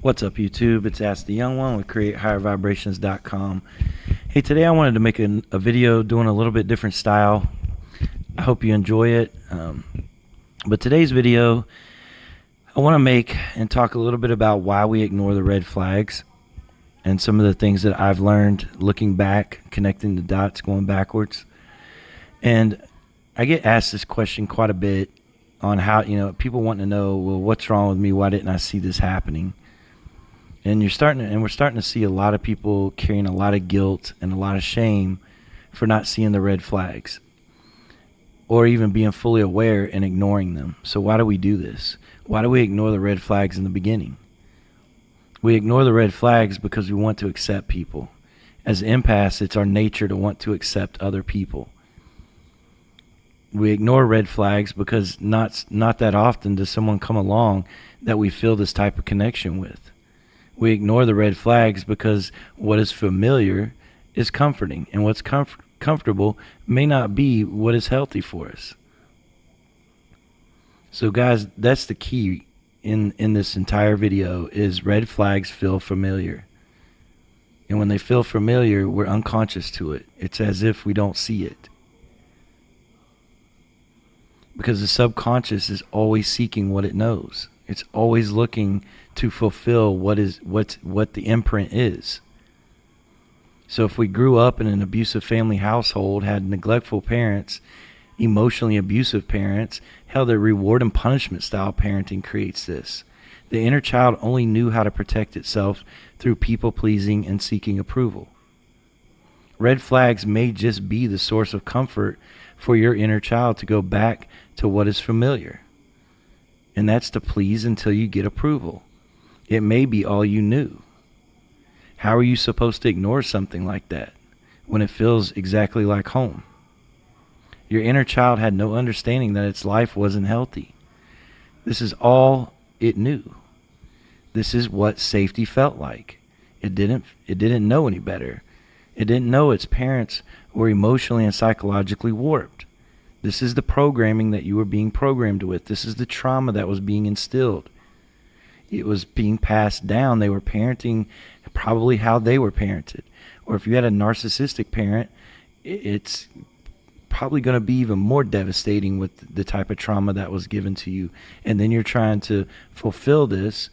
What's up, YouTube? It's Ask the Young One with CreateHigherVibrations.com. Hey, today I wanted to make a video doing a little bit different style. I hope you enjoy it. But today's video, I want to make and talk a little bit about why we ignore the red flags and some of the things that I've learned looking back, connecting the dots, going backwards. And I get asked this question quite a bit on how, people want to know, well, what's wrong with me? Why didn't I see this happening? And we're starting to see a lot of people carrying a lot of guilt and a lot of shame for not seeing the red flags or even being fully aware and ignoring them. So why do we do this? Why do we ignore the red flags in the beginning? We ignore the red flags because we want to accept people. As empaths, it's our nature to want to accept other people. We ignore red flags because not that often does someone come along that we feel this type of connection with. We ignore the red flags because what is familiar is comforting, and what's comfortable may not be what is healthy for us. So guys, that's the key in this entire video is red flags feel familiar. And when they feel familiar, we're unconscious to it. It's as if we don't see it. Because the subconscious is always seeking what it knows. It's always looking to fulfill what the imprint is. So if we grew up in an abusive family household, had neglectful parents, emotionally abusive parents, hell, the reward and punishment style parenting creates this. The inner child only knew how to protect itself through people pleasing and seeking approval. Red flags may just be the source of comfort for your inner child to go back to what is familiar. And that's to please until you get approval. It may be all you knew. How are you supposed to ignore something like that when it feels exactly like home? Your inner child had no understanding that its life wasn't healthy. This is all it knew. This is what safety felt like. It didn't know any better. It didn't know its parents were emotionally and psychologically warped. This is the programming that you were being programmed with. This is the trauma that was being instilled. It was being passed down. They were parenting probably how they were parented. Or if you had a narcissistic parent, it's probably going to be even more devastating with the type of trauma that was given to you. And then you're trying to fulfill this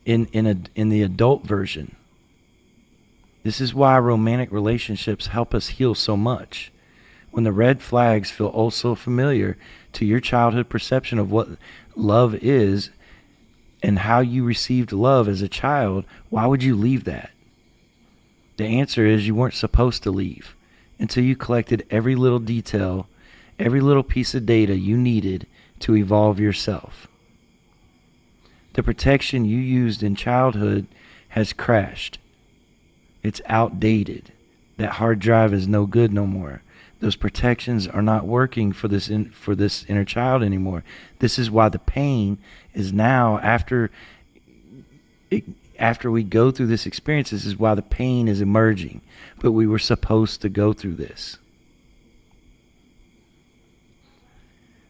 in the adult version. This is why romantic relationships help us heal so much. When the red flags feel oh so familiar to your childhood perception of what love is and how you received love as a child, why would you leave that? The answer is you weren't supposed to leave until you collected every little detail, every little piece of data you needed to evolve yourself. The protection you used in childhood has crashed. It's outdated. That hard drive is no good no more. Those protections are not working for this inner child anymore. This is why the pain is now after we go through this experience. This is why the pain is emerging. But we were supposed to go through this.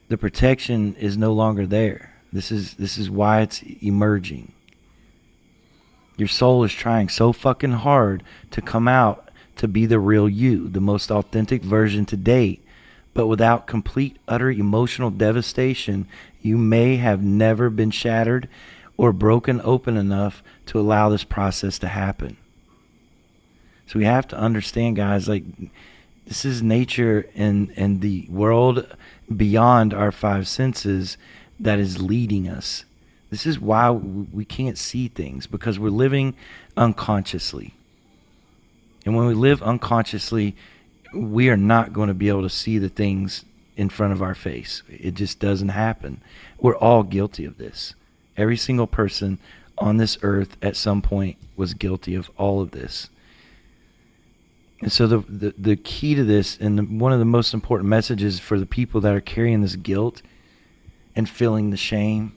The protection is no longer there. This is why it's emerging. Your soul is trying so fucking hard to come out to be the real you, the most authentic version to date. But without complete, utter emotional devastation, you may have never been shattered or broken open enough to allow this process to happen. So we have to understand, guys, like this is nature and the world beyond our five senses that is leading us. This is why we can't see things, because we're living unconsciously. And when we live unconsciously, we are not going to be able to see the things in front of our face. It just doesn't happen. We're all guilty of this. Every single person on this earth at some point was guilty of all of this. And so the key to this, and one of the most important messages for the people that are carrying this guilt and feeling the shame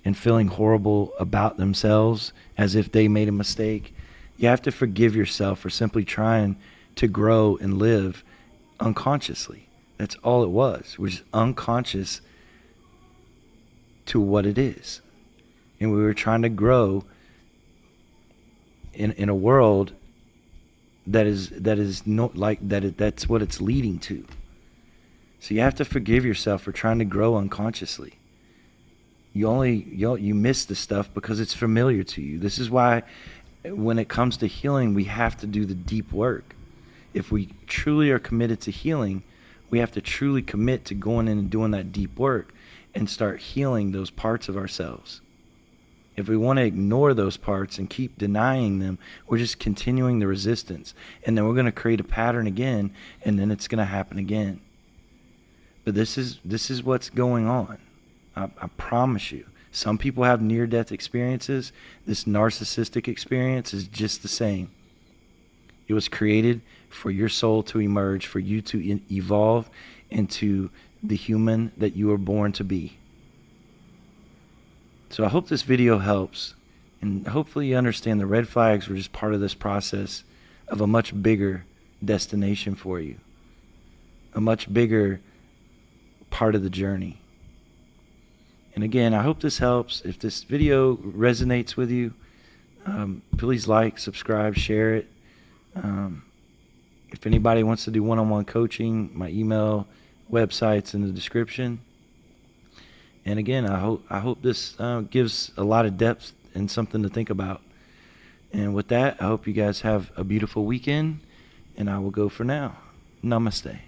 and feeling horrible about themselves as if they made a mistake, you have to forgive yourself for simply trying to grow and live unconsciously. That's all it was just unconscious to what it is. And we were trying to grow in a world that is not like that. That's what it's leading to. So you have to forgive yourself for trying to grow unconsciously. You miss the stuff because it's familiar to you. This is why when it comes to healing, we have to do the deep work. If we truly are committed to healing, we have to truly commit to going in and doing that deep work and start healing those parts of ourselves. If we want to ignore those parts and keep denying them, we're just continuing the resistance. And then we're going to create a pattern again, and then it's going to happen again. But this is what's going on. I promise you. Some people have near-death experiences. This narcissistic experience is just the same. It was created for your soul to emerge, for you to evolve into the human that you were born to be. So I hope this video helps, and hopefully you understand the red flags were just part of this process of a much bigger destination for you, a much bigger part of the journey. And again, I hope this helps. If this video resonates with you, please like, subscribe, share it. If anybody wants to do one-on-one coaching, my email, website's in the description. And again, I hope this gives a lot of depth and something to think about. And with that, I hope you guys have a beautiful weekend, and I will go for now. Namaste.